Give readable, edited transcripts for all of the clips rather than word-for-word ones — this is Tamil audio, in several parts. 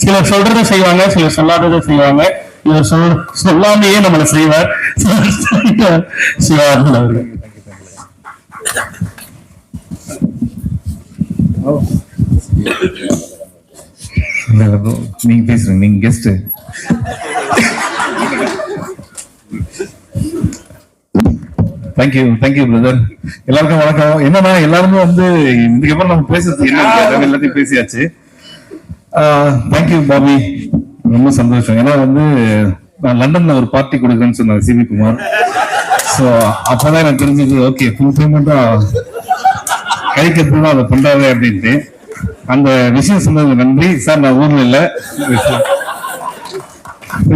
சிலர் சொல்றதை செய்வாங்க, சிலர் சொல்லாததை செய்வாங்க. இவர் சொல்லாமையே நம்மளை செய்வார். சிவானந்தன் அவர்கள். நீங்க பேசுறீங்க, நீங்க கெஸ்ட். Thank you brother. எல்லாருக்கும் வணக்கம். என்னன்னா எல்லாருமே வந்து இதுக்கப்புறம் நம்ம பேசுறது என்ன எல்லாத்தையும் பேசியாச்சு. தேங்க்யூ பாபி, ரொம்ப சந்தோஷம். ஏன்னா வந்து நான் லண்டன்ல ஒரு பார்ட்டி கொடுக்குறேன்னு சொன்னார் சிவி குமார். ஸோ அப்பதான் எனக்கு தெரிஞ்சது, ஓகே ஃபுல் பேமெண்டா கைக்கு அதை பண்றாரு அப்படின்ட்டு. அந்த விஷயம் சொன்னது நன்றி சார். நான் ஊர்ல இல்ல.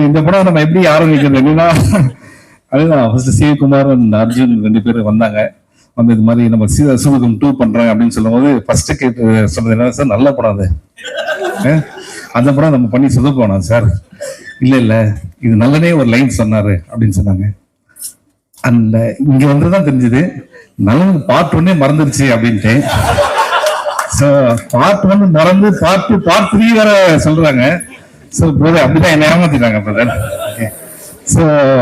இந்த படம் நம்ம எப்படி ஆரம்பிக்கிறது என்னன்னா, அதுதான் ஃபர்ஸ்ட் சிவகுமார் அண்ட் அர்ஜுன் 2 பேரும் வந்தாங்க. வந்து இது மாதிரி நம்ம சூகம் 2 பண்றாங்க அப்படின்னு சொல்லும் போது ஃபர்ஸ்ட் கேட்டு சொன்னது என்ன சார், நல்ல படம் அது, அந்த படம் நம்ம பண்ணி சொதப்போனோம் சார். இல்ல இது நல்லனே ஒரு லைன் சொன்னாரு அப்படின்னு சொன்னாங்க. அந்த இங்க வந்துதான் தெரிஞ்சது நல்லது பார்ட் 1 மறந்துருச்சு அப்படின்ட்டு. பார்ட் 1 மறந்து பார்ட் 3 வேற சொல்றாங்க. ஸோ பிரதர் அப்படிதான் என்ன ஏமாத்திட்டாங்க பிரதர். ஸோ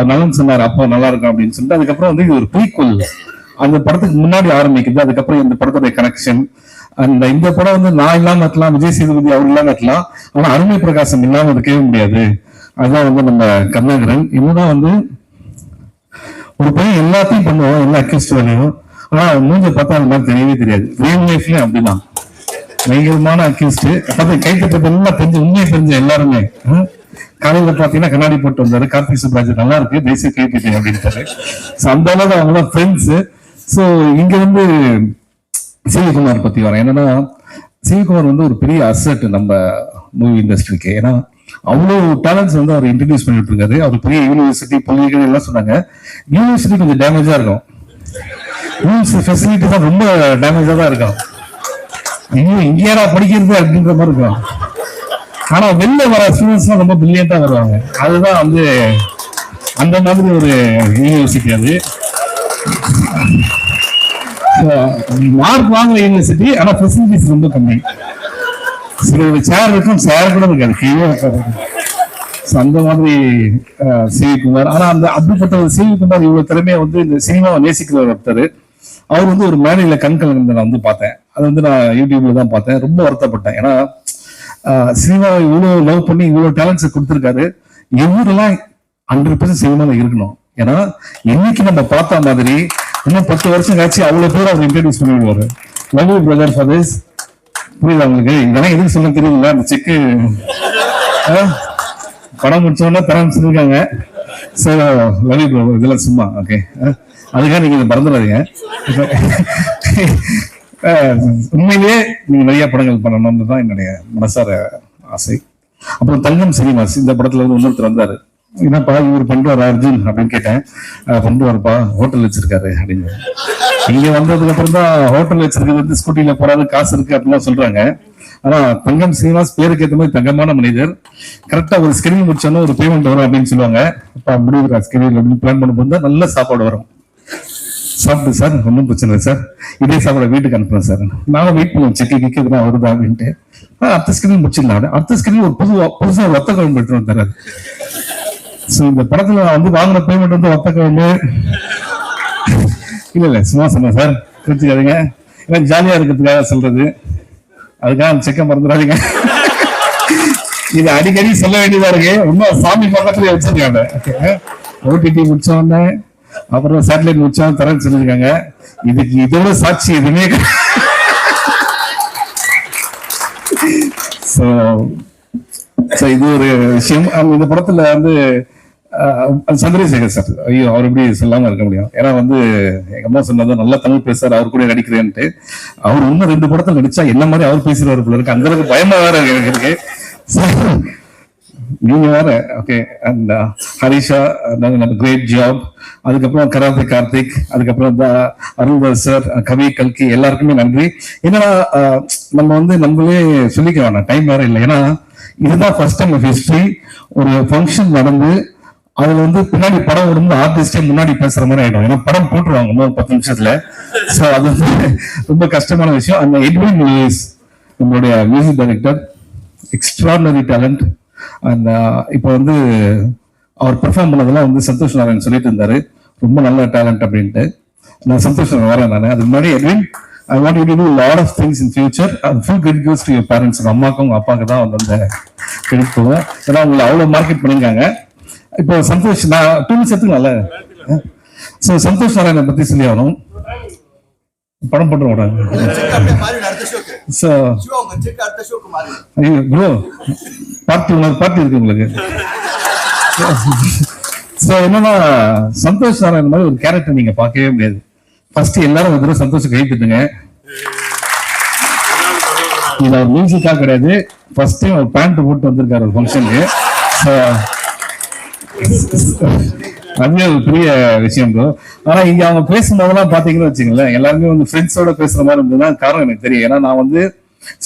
நல்லன்னு சொன்னார், அப்போ நல்லா இருக்கும் அப்படின்னு சொல்லிட்டு அதுக்கப்புறம் வந்து இது ஒரு ப்ரீக்வல், அந்த படத்துக்கு முன்னாடி ஆரம்பிக்குது. அதுக்கப்புறம் இந்த படத்துடைய கனெக்ஷன். அந்த இந்த படம் வந்து நான் இல்லாம இருக்கலாம், விஜய் சேதுபதி அவர் இல்லாம இருக்கலாம், ஆனா அருமை பிரகாசம் இல்லாம இருக்கவே முடியாது. அதுதான் வந்து நம்ம கருணாகரன். என்னதான் வந்து ஒரு பையன் எல்லாத்தையும் பண்ணுவோம், எல்லா அக்யூஸ்ட் வேலையும், ஆனா மூஞ்ச பார்த்தா அந்த மாதிரி தெரியவே தெரியாது. ரியல் லைஃப்லயும் அப்படிதான் பயங்கரமான அக்யூஸ்ட். பார்த்து கைத்தட்டது எல்லாம் தெரிஞ்சு, உண்மையை தெரிஞ்ச எல்லாருமே. காலையில பாத்தீங்கன்னா கண்ணாடி போட்டு வந்தாரு, கார்த்திக் சுப்ராஜ் நல்லா இருக்கு தேசிய கைத்தட்டி அப்படின்ட்டாரு. அந்த அளவுக்கு அவங்க ஃப்ரெண்ட்ஸ். ஸோ இங்க வந்து சிவகுமார் பத்தி வரேன். என்னன்னா சிவகுமார் வந்து ஒரு பெரிய அசெட் நம்ம மூவி இண்டஸ்ட்ரிக்கு. ஏன்னா அவ்வளவு டேலண்ட்ஸ் வந்து அவர் இன்ட்ரடியூஸ் பண்ணிட்டு இருக்காரு. அவர் பெரிய யூனிவர்சிட்டி பொலிட்டிக்கல் எல்லாம் சொன்னாங்க. யூனிவர்சிட்டி கொஞ்சம் டேமேஜா இருக்கும், ஃபெசிலிட்டி தான் ரொம்ப டேமேஜா தான் இருக்கும். ஐயோ இங்கேயா படிக்கிறது அப்படின்ற மாதிரி இருக்கும். ஆனா வெளில வர ஸ்டூடெண்ட்ஸ் ரொம்ப பிரில்லியண்டா வருவாங்க. அதுதான் வந்து அந்த மாதிரி ஒரு யூனிவர்சிட்டி அது. மார்க் வாங்குற யூனிவர்சிட்டி, ஆனா ஃபெசிலிட்டிஸ் ரொம்ப கம்மி. சேர் இருக்கும், சேர் கூட இருக்காது, கீழே இருக்காது. அந்த மாதிரி சிவகுமார். ஆனா அந்த அப்படிப்பட்ட ஒரு சிவகுமார் இவ்வளவு திறமையை வந்து இந்த சினிமாவை நேசிக்கிற ஒருத்தர். அவர் வந்து ஒரு மேடையில கண்கலங்க நான் வந்து பார்த்தேன். அது வந்து நான் யூடியூப்ல தான் பார்த்தேன். ரொம்ப வருத்தப்பட்டேன். ஏன்னா சினிமாவை இவ்வளவு லவ் பண்ணி இவ்வளவு டேலண்ட்ஸ் கொடுத்துருக்காரு. எவ்வளவுலாம் 100% சினிமால இருக்கணும். ஏன்னா இன்னைக்கு நம்ம பார்த்த மாதிரி இன்னும் 10 வருஷம் கழிச்சு அவ்வளவு பேர் அவர் இன்ட்ரடியூஸ் பண்ணிடுவாரு. Love you brother for this. புரியுதா உங்களுக்கு? இதெல்லாம் எதுவும் சொல்ல தெரியல. அந்த செக்கு படம் முடிச்சோன்னா தரம் சொல்லிருக்காங்க. ஸோ லவ் யூ ப்ரோ, இதெல்லாம் சும்மா ஓகே. அதுக்காக நீங்க இதை மறந்துடாதீங்க. உண்மையிலேயே நீங்க நிறைய படங்கள் பண்ணணும்னு தான் என்னுடைய மனசார ஆசை. அப்புறம் தங்கம் சினிமாஸ் இந்த படத்துல வந்து இன்னொருத்தர் வந்தாரு. என்னப்பா இவர் பண்றாரு அர்ஜுன் அப்படின்னு கேட்டேன். பண்றாருப்பா, ஹோட்டல் வச்சிருக்காரு அப்படின்னு. இங்க வந்ததுக்கு அப்புறம் தான் ஹோட்டல் வச்சிருக்கிறது வந்து ஸ்கூட்டில போறாரு, காசு இருக்கு அப்படிலாம் சொல்றாங்க. ஆனா தங்கம் சீனிவாஸ் பேருக்கு ஏற்ற மாதிரி தங்கமான மனிதர். கரெக்டா ஒரு ஸ்கெடியூல் முடிச்சோன்னா ஒரு பேமெண்ட் வரும் அப்படின்னு சொல்லுவாங்க. அப்ப முடிவுற ஸ்கெடியூல் அப்படின்னு பிளான் பண்ணும்போது நல்ல சாப்பாடு வரும். சாப்பிட்டு சார் ஒன்றும் பிரச்சனை இல்லை சார், இதே சாப்பாடு வீட்டுக்கு அனுப்புறேன் சார். நானும் வெயிட் பண்ணுவோம் செக்கு கிக்கிறதுனா வருதா அப்படின்ட்டு. அடுத்த ஸ்கெடியூல் முடிச்சிடலாம். அடுத்த ஸ்கெடியூல் ஒரு புதுசாக வத்த குழம்பு எடுத்துட்டு வந்தாரு. ஸோ இந்த படத்துல வந்து வாங்கின பேமெண்ட் வந்து வத்த குழம்பு இல்ல சும்மா சொன்னேன் சார், குறிச்சிக்காதீங்க. ஏன்னா ஜாலியா இருக்கிறதுக்காக சொல்றது, அதுக்காக செக்க மறந்துடாதீங்க. இது அடிக்கடி சொல்ல வேண்டியதா இருக்கு. இன்னும் சாமி பக்கத்துல வச்சிருக்காங்க. ஓடிடி முடிச்ச உடனே அப்புறம் சேட்டலைட் முடிச்சா தரேன்னு சொல்லியிருக்காங்க. இதுக்கு இதோட சாட்சி எதுவுமே. இது ஒரு விஷயம். இந்த படத்துல வந்து சந்திரசேகர் சார், ஐயோ அவர் எப்படி சொல்லாம இருக்க முடியும்? ஏன்னா வந்து எங்க அம்மா சொன்னது நல்லா தமிழ் பேசுறாரு, அவர் கூட நடிக்கிறேன்ட்டு. அவர் இன்னும் 2 படத்துல நடிச்சா என்ன மாதிரி அவர் பேசுறவர் போல இருக்கு. அந்த அளவுக்கு பயமா வேற எனக்கு இருக்கு. நீங்க வேற ஓகே. அண்ட் ஹரிஷா கிரேட் ஜாப். அதுக்கப்புறம் கராத்தே கார்த்திக், அதுக்கப்புறம் அருள்தாஸ் சார், கவி கல்கி, எல்லாருக்குமே நன்றி. ஏன்னா நம்ம வந்து நம்மளே சொல்லிக்க வேணாம், டைம் வேற இல்லை. ஏன்னா இதுதான் ஃபர்ஸ்ட் டைம் ஆஃப் ஹிஸ்டரி. ஒரு ஃபங்க்ஷன் நடந்து அதுல வந்து பின்னாடி படம் வரும்போது ஆர்டிஸ்டே முன்னாடி பேசுற மாதிரி ஆயிடும். ஏன்னா படம் போட்டுருவாங்க இன்னும் 10 நிமிஷத்துல. ஸோ அது வந்து ரொம்ப கஷ்டமான விஷயம். அந்த எட்வின் லூயிஸ் நம்மளுடைய music director, extraordinary talent. And இப்போ வந்து அவர் பெர்ஃபார்ம் பண்ணதெல்லாம் வந்து சந்தோஷ் நாராயண் சொல்லிட்டு இருந்தாரு, ரொம்ப நல்ல டேலண்ட் அப்படின்ட்டு. நான் சந்தோஷ் வரேன். நான் அதுக்கு முன்னாடி Edwin, I want you to do a lot of things in future. And full credit goes to your parents. உங்க அம்மாக்கும் உங்க அப்பாவுக்கு தான் வந்து அந்த கிரெடிட் போகும். ஏன்னா உங்களை அவ்வளோ மார்க்கெட் பண்ணியிருக்காங்க. இப்போ சந்தோஷ், நான் 2 minutes எடுத்துக்கலாம்ல. ஸோ சந்தோஷ் நாராயணன் பற்றி சொல்லி ஆகணும். படம் போட்டுருவோம். ஸோ ப்ரோ பார்ட்டி இருக்கு உங்களுக்கு. ஸோ என்னன்னா, சந்தோஷ் நாராயணன் மாதிரி ஒரு கேரக்டர் நீங்க பார்க்கவே முடியாது. ஃபர்ஸ்ட் எல்லாரும் வந்து சந்தோஷம் கை தட்டுங்க. இது ஒரு மியூசிக்கா கிடையாது, ஃபர்ஸ்ட் டைம் ஒரு பேண்ட் போட்டு வந்திருக்காரு ஒரு ஃபங்க்ஷனுக்கு. அதுவே ஒரு பெரிய விஷயம் ப்ரோ. ஆனா இங்க அவங்க பேசும்போதெல்லாம் பாத்தீங்கன்னு வச்சுங்களேன், எல்லாருமே வந்து ஃப்ரெண்ட்ஸோட பேசுற மாதிரி இருந்ததுன்னா காரணம் எனக்கு தெரியும். ஏன்னா நான் வந்து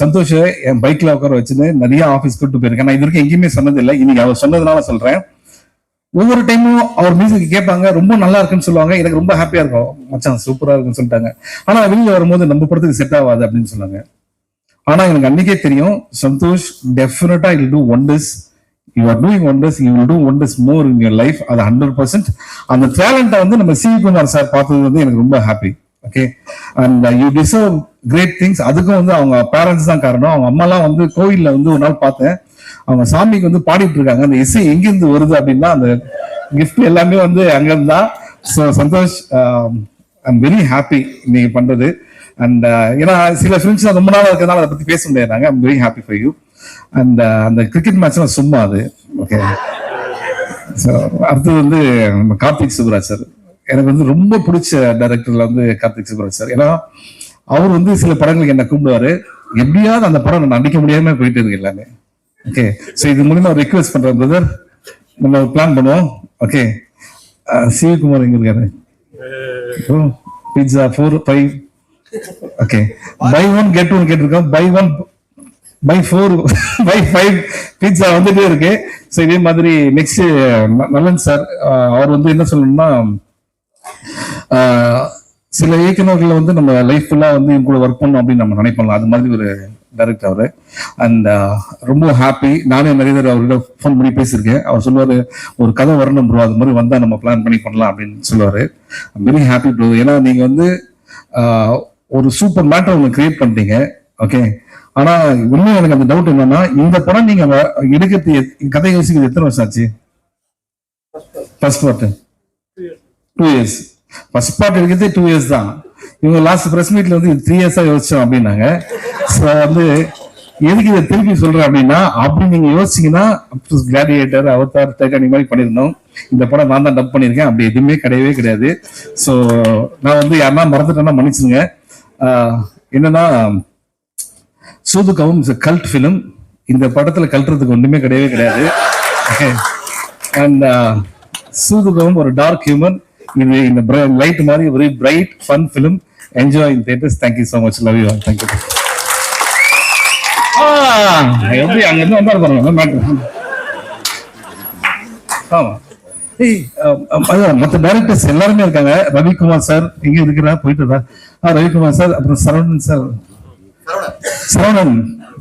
சந்தோஷ என் பைக்ல உட்கார வச்சுன்னு நிறைய ஆஃபீஸ் கூட்டு போயிருக்கேன். நான் இது வரைக்கும் எங்கேயுமே சொன்னது இல்லை, இன்னைக்கு அவர் சொன்னதுனால சொல்றேன். ஒவ்வொரு டைமும் அவர் மியூசிக் கேட்பாங்க, ரொம்ப நல்லா இருக்குன்னு சொல்லுவாங்க. எனக்கு ரொம்ப ஹாப்பியா இருக்கும், மச்சான் சூப்பரா இருக்குன்னு சொல்லிட்டாங்க. ஆனா வெளியில வரும்போது நம்ம படத்துக்கு செட் ஆகாது அப்படின்னு சொன்னாங்க. ஆனா எனக்கு அன்னைக்கே தெரியும், சந்தோஷ் டெஃபினட்டா will do wonders. You are doing wonders, you will do wonders more in your life. அது 100%. அந்த டேலண்ட்டை வந்து நம்ம சி குமார் சார் பார்த்தது வந்து எனக்கு ரொம்ப happy. Okay, and you deserve great things. அதுக்கும் வந்து அவங்க பேரண்ட்ஸ் தான் காரணம். அவங்க அம்மாலாம் வந்து கோவில்ல வந்து ஒரு நாள் பார்த்தேன், அவங்க சாமிக்கு வந்து பாடிட்டு இருக்காங்க. அந்த இசை எங்கிருந்து வருது அப்படின்னா அந்த கிஃப்ட் எல்லாமே வந்து அங்கிருந்தா. So Santosh, I am very happy நீங்க பண்றது. அண்ட் ஏன்னா சில ஃப்ரெண்ட்ஸ் ரொம்ப நாள் இருக்கிறதுனால அதை பத்தி பேச முடியாதாங்க. I am very happy for you. And அந்த கிரிக்கெட் மேட்ச்லாம் சும்மா அது. ஓகே, ஸோ அடுத்தது வந்து நம்ம கார்த்திக் சுப்ராஜ் சார். எனக்கு வந்து ரொம்ப பிடிச்ச டைரக்டர்ல வந்து கார்த்திக் சுப்ராஜ் சார். ஏன்னா அவர் வந்து சில படங்களுக்கு என்ன கூப்பிடுவாரு, எப்படியாவது அந்த படம் நான் நடிக்க முடியாம போயிட்டு இருக்கு எல்லாமே. ஓகே, ஸோ இது மூலியமா ரிக்வெஸ்ட் பண்றேன் பிரதர், நம்ம பிளான் பண்ணுவோம். ஓகே, சிவகுமார் எங்க இருக்காரு? பீட்சா 4, 5. ஓகே, பை 1 கெட் 1 கேட்டிருக்கோம். பை 1 பை 4 பை 5 பீட்சா வந்துட்டே இருக்கு. ஸோ இதே மாதிரி நெக்ஸ்ட் நலன் சார், அவர் வந்து என்ன சொல்லணும்னா, சில இயக்குநர்கள் வந்து நம்ம லைஃப் ஃபுல்லா வந்து இவங்க கூட ஒர்க் பண்ணணும் அப்படின்னு நம்ம நினைப்போம். அது மாதிரி ஒரு டைரக்டர் அவரு. அண்ட் ரொம்ப ஹாப்பி. நானே நிறைய பேர் அவர்கிட்ட ஃபோன் பண்ணி பேசியிருக்கேன். அவர் சொல்லுவாரு, ஒரு கதை வரணும் ப்ரோ, அது மாதிரி வந்தா நம்ம பிளான் பண்ணி பண்ணலாம் அப்படின்னு சொல்லுவாரு. Very happy bro. ஏன்னா நீங்க வந்து ஒரு சூப்பர் மேட்டர் ஒன்று கிரியேட் பண்ணிட்டீங்க. ஓகே, ஆனா இன்னும் எனக்கு அந்த டவுட் என்னன்னா, இந்த படம் நீங்க எடுக்கிறது கதை யோசிக்கிறது எத்தனை வருஷம் ஆச்சு? First part 2 years. First part எடுக்கிறது 2 years தான். இவங்க லாஸ்ட் பிரஸ் மீட்ல வந்து 3 years யோசிச்சோம் அப்படின்னாங்க. ஸோ வந்து எதுக்கு இதை திருப்பி சொல்றேன் அப்படின்னா, அப்படி நீங்க யோசிச்சீங்கன்னா கிளாடியேட்டர், அவதார், டைட்டானிக் மாதிரி பண்ணிருந்தோம். இந்த படம் நான் தான் டப் பண்ணியிருக்கேன். அப்படி எதுவுமே கிடையவே கிடையாது. ஸோ நான் வந்து யாருன்னா மறந்துட்டேன்னா மன்னிச்சுங்க. என்னன்னா, சூதுகவும் கல்ட் ஃபிலிம். இந்த படத்துல கல்ட்டுறதுக்கு ஒண்ணுமே கிடையவே கிடையாது. அண்ட் சூதுகவும் ஒரு டார்க் ஹியூமன். இது இந்த லைட் மாதிரி ஒரு bright fun film. Enjoy in theatres. Thank you so much. Love you all. Thank you. எப்படி அங்க இருந்து வந்தா பாருங்க. ஆமா, மற்ற டைரக்டர்ஸ் எல்லாருமே இருக்காங்க. ரவிக்குமார் சார் இங்க இருக்கிறா, போயிட்டு தான். ரவிக்குமார் சார், அப்புறம் சரவணன் சார். சரவணன்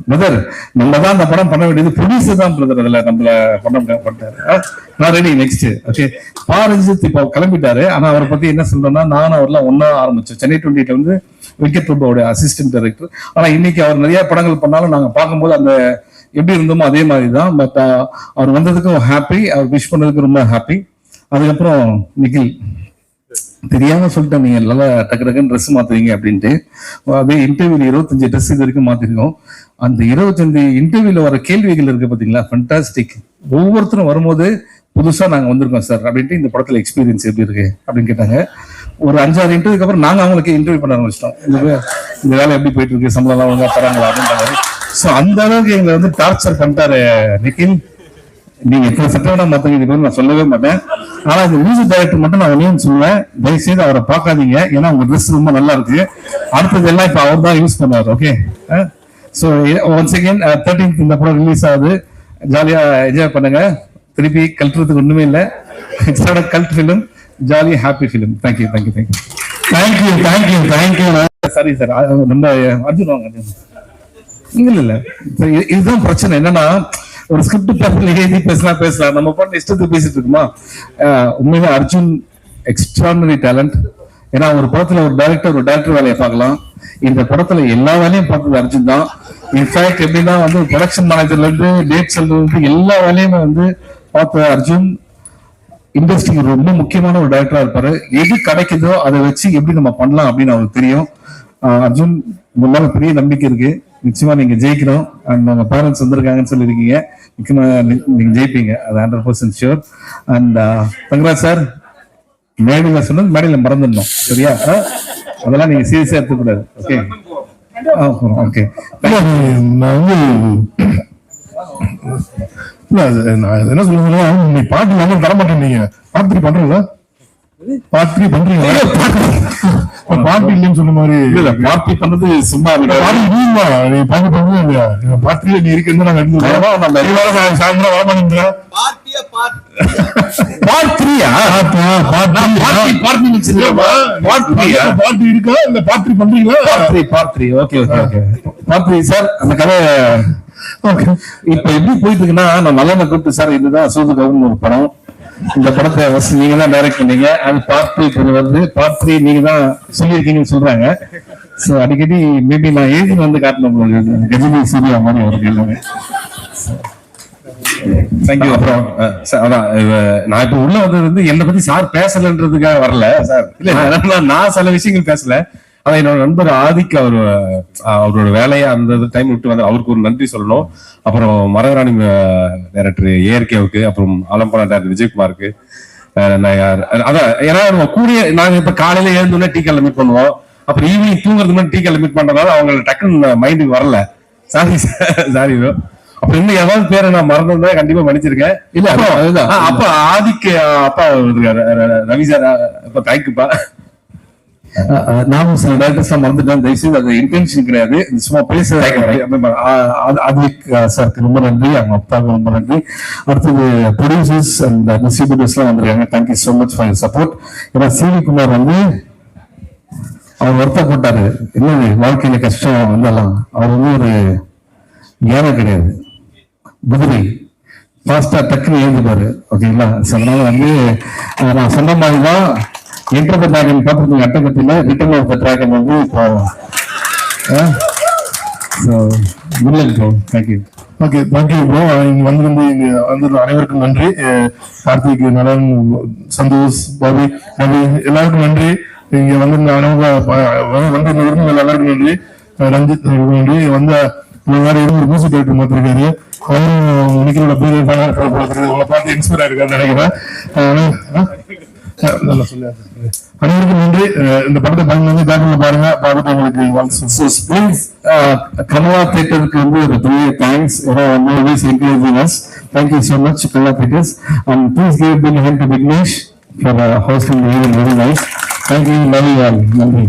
பிரதர், நம்ம தான் அந்த படம் பண்ண வேண்டியது. ப்ரொடியூசர் தான் பிரதர் அதுல நம்மள படம் பண்ணிட்டாரு. நான் ரெடி. நெக்ஸ்ட் ஓகே, பாரஞ்சித் இப்போ கிளம்பிட்டாரு. ஆனா அவரை பத்தி என்ன சொல்றேன்னா, நானும் அவர்லாம் ஒன்னா ஆரம்பிச்சோம். சென்னை 28 வந்து விக்கெட் பிரபுவோட அசிஸ்டன்ட் டைரக்டர். ஆனா இன்னைக்கு அவர் நிறைய படங்கள் பண்ணாலும் நாங்க பார்க்கும்போது அந்த எப்படி இருந்தோமோ அதே மாதிரி தான். பட் அவர் வந்ததுக்கும் ஹாப்பி, அவர் விஷ் பண்ணதுக்கு ரொம்ப ஹாப்பி. அதுக்கப்புறம் நிகில், தெரியாம சொல்லிட்டேன், நீங்க நல்லா டக்கு டக்குன்னு ட்ரெஸ் மாத்துவீங்க அப்படின்ட்டு. அதே இன்டர்வியூல 25 ட்ரெஸ் இது வரைக்கும் மாத்திருக்கோம். அந்த 25 இன்டர்வியூல வர கேள்விகள் இருக்கு பாத்தீங்களா, ஃபண்டாஸ்டிக். ஒவ்வொருத்தரும் வரும்போது புதுசா நாங்க வந்திருக்கோம் சார் அப்படின்ட்டு, இந்த படத்துல எக்ஸ்பீரியன்ஸ் எப்படி இருக்கு அப்படின்னு கேட்டாங்க. ஒரு 5-6 இன்டர்வியூக்கு அப்புறம் நாங்க அவங்களுக்கு இன்டர்வியூ பண்ண ஆரம்பிச்சிட்டோம். இந்த வேலை எப்படி போயிட்டு இருக்கு, சம்பளம் எல்லாம் ஒழுங்கா தராங்களா அப்படின்றாரு. ஸோ அந்த அளவுக்கு எங்களை வந்து டார்ச்சர் பண்ணிட்டாரு நிகில். நீங்க எத்தனை சட்டவிட மாத்தீங்க நான் சொல்லவே மாட்டேன். ஆனா இந்த மியூசிக் டைரக்டர் மட்டும் நான் ஒன்னையும் சொல்லுவேன், தயவுசெய்து அவரை பார்க்காதீங்க. ஏன்னா உங்க ட்ரெஸ் ரொம்ப நல்லா இருக்கு. அடுத்தது எல்லாம் இப்ப அவர் தான் யூஸ் பண்ணுவார். Okay, so once again 13th இந்த படம் ரிலீஸ் ஆகுது. ஜாலியா என்ஜாய் பண்ணுங்க. திருப்பி கல்ட்டுறதுக்கு ஒண்ணுமே இல்லை. It's not a cult film, jolly happy film. Thank you thank you thank you thank you thank you thank you. சரி சார், நம்ம அர்ஜுன் வாங்க. இல்ல இதுதான் பிரச்சனை. என்னன்னா ஒரு ஸ்கிரிப்ட் பேப்பர்ல எழுதி பேசலாம், நம்ம பாட்டு இஷ்டத்துக்கு பேசிட்டு இருக்குமா. உண்மையிலே அர்ஜுன் எக்ஸ்ட்ரானரி டேலண்ட். ஏன்னா ஒரு படத்துல ஒரு டைரக்டர் வேலையை பார்க்கலாம், இந்த படத்துல எல்லா வேலையும் பார்த்தது அர்ஜுன் தான். இன்ஃபேக்ட் எப்படின்னா வந்து ப்ரொடக்ஷன் மேனேஜர்ல இருந்து டேட்ஸ்ல இருந்து எல்லா வேலையுமே வந்து பார்த்த அர்ஜுன் இண்டஸ்ட்ரிக்கு ரொம்ப முக்கியமான ஒரு டைரக்டரா இருப்பாரு. எது கிடைக்குதோ அதை வச்சு எப்படி நம்ம பண்ணலாம் அப்படின்னு அவருக்கு தெரியும். அர்ஜுன் முன்னால பெரிய நம்பிக்கை இருக்கு, நிச்சயமா நீங்க ஜெயிக்கணும். அண்ட் உங்க பேரண்ட்ஸ் வந்திருக்காங்கன்னு சொல்லியிருக்கீங்க, நிச்சயமா நீங்க ஜெயிப்பீங்க, அது 100% ஷூர். அண்ட் தங்கராஜ் சார், மேடையில சொன்னது மேடையில மறந்துடணும், சரியா? அதெல்லாம் நீங்க சீரியஸா எடுத்துக்கூடாது. Okay okay. நான் வந்து நான் என்ன சொல்லுங்கன்னா, நீ பாட்டு நல்லா தர மாட்டேன். நீங்க பாட்டு பண்றீங்களா? பாட்டு பண்றீங்களா? பாட்டு இல்லைன்னு சொன்ன மாதிரி பார்ட்டி பண்றது சும்மா நீ பாட்டு பண்றது இல்லையா? பாட்டுல நீ இருக்கிறது நாங்க எடுத்து சாயந்தரம் வர மாட்டேங்கிறா பாட்டு இருக்கா? இந்த பாட்டு பண்றீங்களா? சார் அந்த கதை இப்ப எப்படி போயிட்டு இருக்குன்னா, நான் நல்லா கூப்பிட்டு சார் இதுதான் சூதுகவுன்னு ஒரு படம், இந்த படத்தை நீங்க தான் டைரக்ட் பண்ணீங்க, அது பார்ட் 2 வருது, பார்ட் 3 நீங்க தான் சொல்லியிருக்கீங்கன்னு சொல்றாங்க. சோ அடிக்கடி மேபி நான் எழுதி வந்து காட்டணும், கஜினி சூர்யா மாதிரி அவருக்கு எல்லாமே. தேங்க்யூ. அப்புறம் அதான் நான் இப்ப உள்ள வந்தது வந்து என்னை பத்தி சார் பேசலன்றதுக்காக வரல சார். இல்ல நான் சில விஷயங்கள் பேசல. அதான் என்னோட நண்பர் ஆதிக்கு அவரோட வேலையை அந்த டைம் விட்டு வந்து அவருக்கு ஒரு நன்றி சொல்லணும். அப்புறம் மரகராணி டைரக்டர் ஏஆர்கேவுக்கு, அப்புறம் ஆலம்பனா டைரக்டர் விஜயகுமாருக்கு. அதான் ஏன்னா நம்ம கூடிய நாங்க இப்ப காலையில எழுந்தோடனே டீ கால மீட் பண்ணுவோம், அப்புறம் ஈவினிங் தூங்குறது மாதிரி டீ கால மீட் பண்றதுனால அவங்க டக்குன்னு மைண்டுக்கு வரல. Sorry sorry. அப்புறம் இன்னும் ஏதாவது பேரை நான் மறந்துருந்தா கண்டிப்பா மன்னிச்சிருக்கேன். இல்ல அதுதான் அப்ப ஆதிக்கு அப்பா ரவி சார், இப்ப தேங்க்யூப்பா. நானும் சில டைரக்டர்ஸ் மறந்துட்டேன், தயவுசெய்து அது இன்டென்ஷன் கிடையாது, சும்மா பேச. சாருக்கு ரொம்ப நன்றி, அவங்க அப்பாவுக்கு ரொம்ப நன்றி. அடுத்தது ப்ரொடியூசர்ஸ் அண்ட் டிஸ்ட்ரிபியூட்டர்ஸ் எல்லாம் வந்திருக்காங்க. Thank you so much for your support. ஏன்னா சிவி குமார் வந்து அவர் வருத்தப்பட்டாரு, என்னது வாழ்க்கையில கஷ்டம் வந்தாலும் அவர் வந்து ஒரு யானை கிடையாது, குதிரை, ஃபாஸ்டா டக்குன்னு எழுந்துப்பாரு. ஓகேங்களா? அதனால வந்து நான் சொன்ன மாதிரிதான் என்டர் டிராகன் பார்த்துருக்கீங்க, அட்டகத்தில ரிட்டர்ன் ஆஃப் த டிராகன் வந்து இப்போ தேங்க்யூ. Okay, thank you bro. இங்க வந்து இங்க வந்து அனைவருக்கும் நன்றி. கார்த்திக், நலன், சந்தோஷ், பாபி, ரவி எல்லாருக்கும் நன்றி. இங்க வந்து எல்லாருக்கும் நன்றி. ரஞ்சித் நன்றி. வந்து ஒரு மியூசிக் டைரக்டர் மாத்திருக்காரு, அவரும் நிக்கிறோட பேரு உங்களை பார்த்து இன்ஸ்பயர் ஆயிருக்காரு நினைக்கிறேன். அனைவருக்கும் நன்றி. இந்த படத்தை பயந்து தேட்டர்ல பாருங்க, பார்த்துட்டு உங்களுக்கு கமலா தியேட்டருக்கு வந்து ஒரு பெரிய thanks. Thank you so much Kamala theatres. And please give big hand to Vignesh for hosting very nice. Thank you, love you all. நன்றி.